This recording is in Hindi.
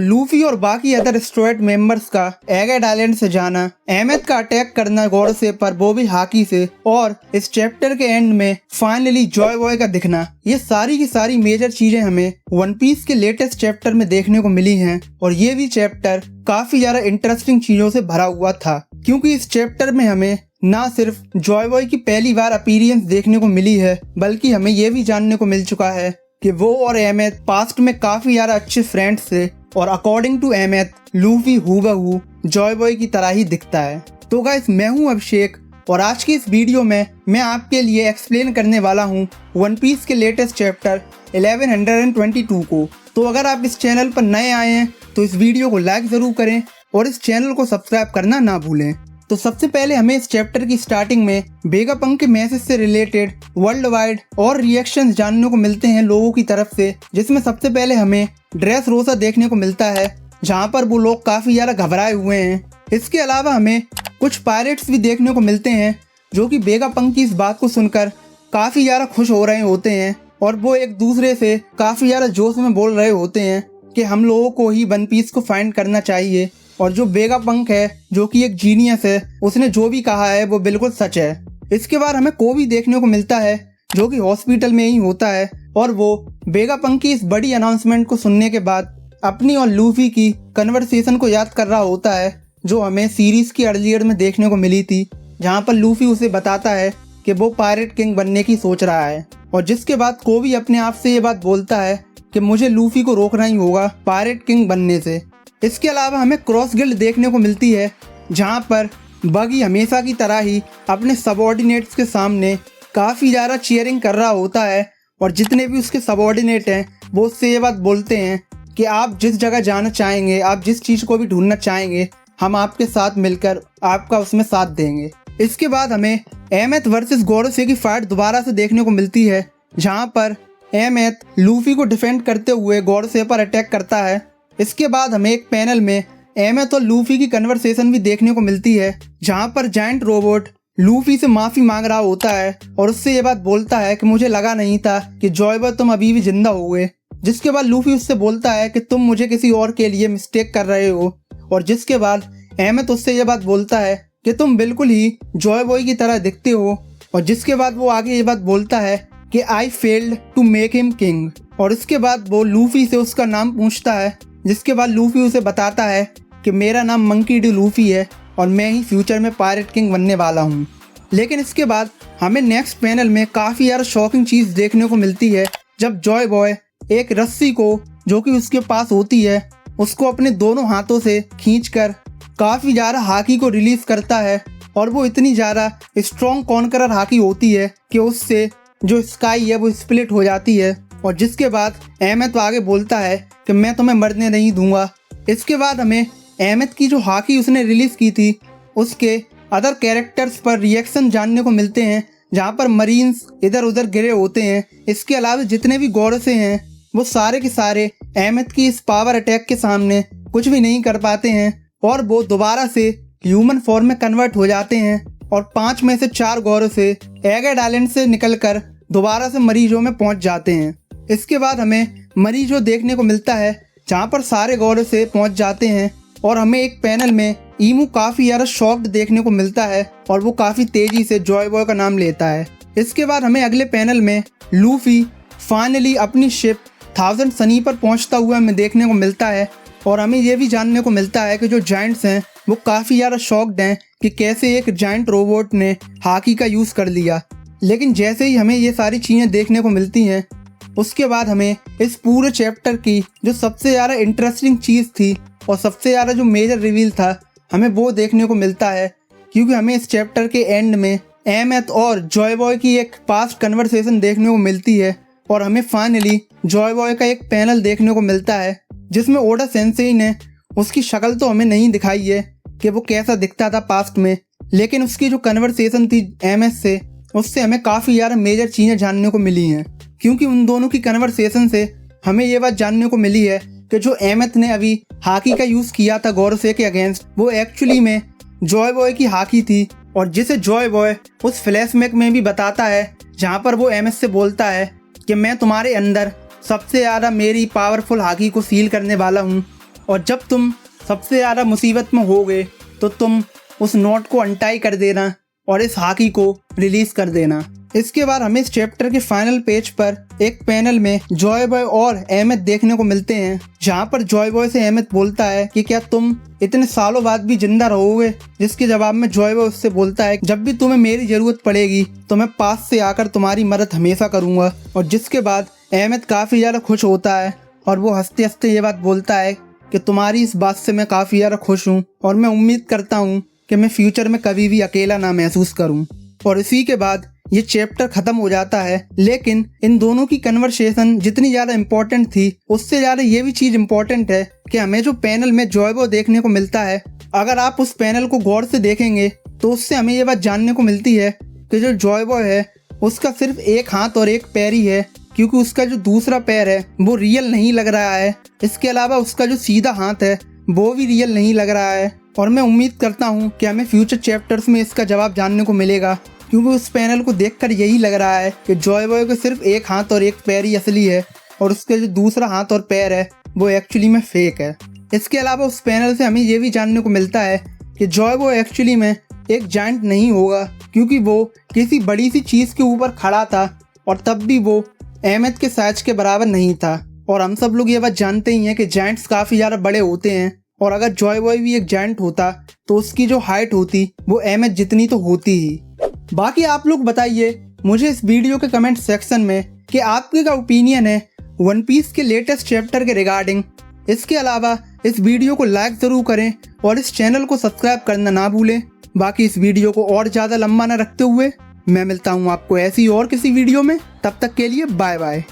लूफी और बाकी अदर एस्ट्रॉयड मेंबर्स का एगेट आइलैंड से जाना, अहमेद का अटैक करना गोरसे पर वो भी हाकी से, और इस चैप्टर के एंड में फाइनली जॉय बॉय का दिखना, ये सारी की सारी मेजर चीजें हमें वन पीस के लेटेस्ट चैप्टर में देखने को मिली हैं। और ये भी चैप्टर काफी ज्यादा इंटरेस्टिंग चीजों से भरा हुआ था, क्योंकि इस चैप्टर में हमें ना सिर्फ जॉय बॉय की पहली बार अपीयरेंस देखने को मिली है, बल्कि हमें ये भी जानने को मिल चुका है कि वो और अहमेद पास्ट में काफी ज्यादा अच्छे फ्रेंड्स थे, और अकॉर्डिंग टू अहमेद लूफी हूबहू जॉय बॉय की तरह ही दिखता है। तो गाइस, मैं हूं अभिषेक और आज की इस वीडियो में मैं आपके लिए एक्सप्लेन करने वाला हूं वन पीस के लेटेस्ट चैप्टर 1122 को। तो अगर आप इस चैनल पर नए आए हैं तो इस वीडियो को लाइक जरूर करें और इस चैनल को सब्सक्राइब करना ना भूलें। तो सबसे पहले हमें इस चैप्टर की स्टार्टिंग में वेगापंक के मैसेज से रिलेटेड वर्ल्ड वाइड और रिएक्शंस जानने को मिलते हैं लोगों की तरफ से, जिसमें सबसे पहले हमें ड्रेस रोसा देखने को मिलता है, जहां पर वो लोग काफी ज्यादा घबराए हुए हैं। इसके अलावा हमें कुछ पायरेट्स भी देखने को मिलते हैं जो कि वेगापंक की इस बात को सुनकर काफी ज्यादा खुश हो रहे होते हैं, और वो एक दूसरे से काफी ज्यादा जोश में बोल रहे होते हैं कि हम लोगों को ही वन पीस को फाइंड करना चाहिए। और जो वेगापंक है, जो कि एक जीनियस है, उसने जो भी कहा है वो बिल्कुल सच है। इसके बाद हमें कोबी देखने को मिलता है जो कि हॉस्पिटल में ही होता है, और वो वेगापंक की इस बड़ी अनाउंसमेंट को सुनने के बाद अपनी और लूफी की कन्वर्सेशन को याद कर रहा होता है, जो हमें सीरीज की अर्लियर में देखने को मिली थी, जहाँ पर लूफी उसे बताता है कि वो पायरेट किंग बनने की सोच रहा है। और जिसके बाद कोबी अपने आप से ये बात बोलता है कि मुझे लूफी को रोकना ही होगा पायरेट किंग बनने से। इसके अलावा हमें क्रॉस गिल्ड देखने को मिलती है, जहां पर बगी हमेशा की तरह ही अपने सबऑर्डिनेट्स के सामने काफ़ी ज़्यादा चीयरिंग कर रहा होता है, और जितने भी उसके सबऑर्डिनेट हैं वो उससे ये बात बोलते हैं कि आप जिस जगह जाना चाहेंगे, आप जिस चीज़ को भी ढूंढना चाहेंगे, हम आपके साथ मिलकर आपका उसमें साथ देंगे। इसके बाद हमें अहमेद वर्सेस गोरोसे की फाइट दोबारा से देखने को मिलती है, जहाँ पर अहमेद लूफी को डिफेंड करते हुए गोरोसे पर अटैक करता है। इसके बाद हमें एक पैनल में अहमेद और लूफी की कन्वर्सेशन भी देखने को मिलती है, जहां पर जायंट रोबोट लूफी से माफी मांग रहा होता है और उससे ये बात बोलता है कि मुझे लगा नहीं था कि जॉय बॉय तुम अभी भी जिंदा हो गए। जिसके बाद लूफी उससे बोलता है कि तुम मुझे किसी और के लिए मिस्टेक कर रहे हो, और जिसके बाद अहमेद उससे ये बात बोलता है कि तुम बिल्कुल ही जॉय बॉय की तरह दिखते हो, और जिसके बाद वो आगे ये बात बोलता है कि I failed to make him king. और इसके बाद वो लूफी से उसका नाम पूछता है, जिसके बाद लूफी उसे बताता है कि मेरा नाम मंकी डी लूफी है और मैं ही फ्यूचर में पायरेट किंग बनने वाला हूँ। लेकिन इसके बाद हमें नेक्स्ट पैनल में काफ़ी ज़्यादा शॉकिंग चीज़ देखने को मिलती है, जब जॉय बॉय एक रस्सी को जो कि उसके पास होती है उसको अपने दोनों हाथों से खींचकर काफ़ी ज़्यादा हाकी को रिलीज करता है, और वो इतनी ज़्यादा स्ट्रॉन्ग कॉन्करर हाकी होती है कि उससे जो स्काई है वो स्प्लिट हो जाती है। और जिसके बाद अहमेद तो आगे बोलता है कि मैं तुम्हें मरने नहीं दूंगा। इसके बाद हमें अहमेद की जो हाकी उसने रिलीज की थी उसके अदर कैरेक्टर्स पर रिएक्शन जानने को मिलते हैं, जहां पर मरीन्स इधर उधर गिरे होते हैं। इसके अलावा जितने भी गोरसे हैं वो सारे के सारे अहमेद की इस पावर अटैक के सामने कुछ भी नहीं कर पाते हैं, और वो दोबारा से ह्यूमन फॉर्म में कन्वर्ट हो जाते हैं, और 5 में से 4 गोरसे एगेट आइलैंड से निकलकर दोबारा से मरीजों में पहुंच जाते हैं। इसके बाद हमें मरीजों देखने को मिलता है, जहां पर सारे गोरसे पहुंच जाते हैं, और हमें एक पैनल में ईमू काफ़ी ज़्यादा शॉक्ड देखने को मिलता है, और वो काफ़ी तेज़ी से जॉय बॉय का नाम लेता है। इसके बाद हमें अगले पैनल में लूफी फाइनली अपनी शिप 1000 सनी पर पहुंचता हुआ हमें देखने को मिलता है, और हमें ये भी जानने को मिलता है कि जो जायंट्स हैं वो काफ़ी ज़्यादा शॉक्ड हैं कि कैसे एक जायंट रोबोट ने हाकी का यूज़ कर लिया। लेकिन जैसे ही हमें ये सारी चीज़ें देखने को मिलती हैं, उसके बाद हमें इस पूरे चैप्टर की जो सबसे ज़्यादा इंटरेस्टिंग चीज़ थी और सबसे ज़्यादा जो मेजर रिवील था, हमें वो देखने को मिलता है, क्योंकि हमें इस चैप्टर के एंड में अहमेद और जॉय बॉय की एक पास्ट कन्वर्सेशन देखने को मिलती है, और हमें फाइनली जॉय बॉय का एक पैनल देखने को मिलता है, जिसमें ओडा सेंसेई ने उसकी शक्ल तो हमें नहीं दिखाई है कि वो कैसा दिखता था पास्ट में, लेकिन उसकी जो कन्वर्सेशन थी अहमेद से, उससे हमें काफ़ी ज़्यादा मेजर चीज़ें जानने को मिली हैं। क्योंकि उन दोनों की कन्वर्सेशन से हमें ये बात जानने को मिली है कि जो अहमेद ने अभी हाकी का यूज़ किया था गोरोसे के अगेंस्ट, वो एक्चुअली में जॉय बॉय की हाकी थी, और जिसे जॉय बॉय उस फ्लैशबैक में भी बताता है, जहाँ पर वो अहमेद से बोलता है कि मैं तुम्हारे अंदर सबसे ज़्यादा मेरी पावरफुल हाकी को सील करने वाला हूँ, और जब तुम सबसे ज़्यादा मुसीबत में होगे तो तुम उस नोट को अनटाई कर देना और इस हाकी को रिलीज कर देना। इसके बाद हमें इस चैप्टर के फाइनल पेज पर एक पैनल में जॉय बॉय और अहमद देखने को मिलते हैं, जहाँ पर जॉय बॉय से अहमद बोलता है कि क्या तुम इतने सालों बाद भी जिंदा रहोगे, जिसके जवाब में जॉय बॉय उससे बोलता है जब भी तुम्हें मेरी जरूरत पड़ेगी तो मैं पास से आकर तुम्हारी मदद हमेशा करूंगा। और जिसके बाद अहमद काफ़ी ज़्यादा खुश होता है और वो हंसते हंसते ये बात बोलता है कि तुम्हारी इस बात से मैं काफ़ी ज़्यादा खुश हूँ और मैं उम्मीद करता हूँ कि मैं फ्यूचर में कभी भी अकेला ना महसूस करूँ। और इसी के बाद ये चैप्टर खत्म हो जाता है। लेकिन इन दोनों की कन्वर्सेशन जितनी ज़्यादा इम्पोर्टेंट थी उससे ज़्यादा ये भी चीज़ इम्पोर्टेंट है कि हमें जो पैनल में जॉय बॉय देखने को मिलता है, अगर आप उस पैनल को गौर से देखेंगे तो उससे हमें ये बात जानने को मिलती है कि जो जॉय बॉय है उसका सिर्फ एक हाथ और एक पैर ही है, क्योंकि उसका जो दूसरा पैर है वो रियल नहीं लग रहा है। इसके अलावा उसका जो सीधा हाथ है वो भी रियल नहीं लग रहा है। और मैं उम्मीद करता हूँ कि हमें फ्यूचर चैप्टर्स में इसका जवाब जानने को मिलेगा, क्योंकि उस पैनल को देखकर यही लग रहा है कि जॉय बॉय को सिर्फ एक हाथ और एक पैर ही असली है और उसका जो दूसरा हाथ और पैर है वो एक्चुअली में फेक है। इसके अलावा उस पैनल से हमें ये भी जानने को मिलता है कि जॉय बॉय एक्चुअली में एक जायंट नहीं होगा, क्योंकि वो किसी बड़ी सी चीज़ के ऊपर खड़ा था और तब भी वो अहमद के साइज के बराबर नहीं था। और हम सब लोग ये बात जानते ही हैं कि जायंट्स काफ़ी ज़्यादा बड़े होते हैं, और अगर जॉय बॉय भी एक जायंट होता तो उसकी जो हाइट होती वो अहमद जितनी तो होती ही। बाकी आप लोग बताइए मुझे इस वीडियो के कमेंट सेक्शन में कि आपके क्या ओपिनियन है वन पीस के लेटेस्ट चैप्टर के रिगार्डिंग। इसके अलावा इस वीडियो को लाइक ज़रूर करें और इस चैनल को सब्सक्राइब करना ना भूलें। बाकी इस वीडियो को और ज़्यादा लंबा ना रखते हुए मैं मिलता हूँ आपको ऐसी और किसी वीडियो में। तब तक के लिए बाय बाय।